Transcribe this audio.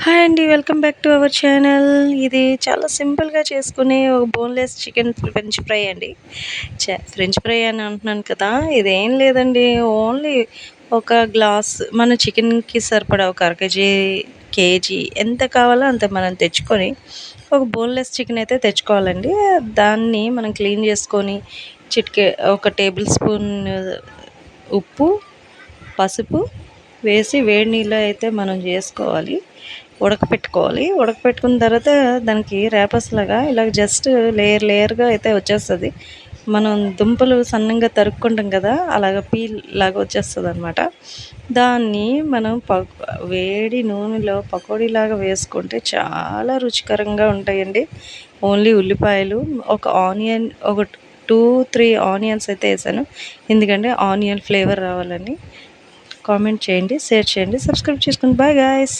Hi అండి. Welcome back to our channel. ఇది చాలా సింపుల్‌గా చేసుకునే ఒక బోన్‌లెస్ చికెన్ ఫ్రెంచ్ ఫ్రై అండి. ఫ్రెంచ్ ఫ్రై అని అంటున్నాను కదా! ఇదేం లేదండి. ఓన్లీ ఒక గ్లాస్ మన చికెన్‌కి సరిపడా ఒక అర కేజీ, కేజీ ఎంత కావాలో అంత మనం తెచ్చుకొని, ఒక బోన్‌లెస్ చికెన్ అయితే తెచ్చుకోవాలండి. దాన్ని మనం క్లీన్ చేసుకొని, ఒక టేబుల్ స్పూన్ ఉప్పు, పసుపు వేసి వేడి నీళ్ళు అయితే మనం చేసుకోవాలి. ఉడకపెట్టుకున్న తర్వాత దానికి ర్యాపర్స్‌లాగా ఇలా జస్ట్ లేయర్‌గా అయితే వచ్చేస్తది. మనం దుంపలు సన్నంగా తరుక్కుంటాం కదా! అలాగా పీల్ లాగా వచ్చేస్తదనమాట. దాన్ని మనం వేడి నూనెలో పకోడీలాగా వేసుకుంటే చాలా రుచికరంగా ఉంటాయండి. ఓన్లీ ఉల్లిపాయలు, ఒక ఆనియన్, ఒక 2, 3 ఆనియన్స్ అయితే ఏసాను. ఎందుకంటే ఆనియన్ ఫ్లేవర్ రావాలని. కామెంట్ చేయండి, షేర్ చేయండి, సబ్స్క్రైబ్ చేసుకోండి. Bye guys.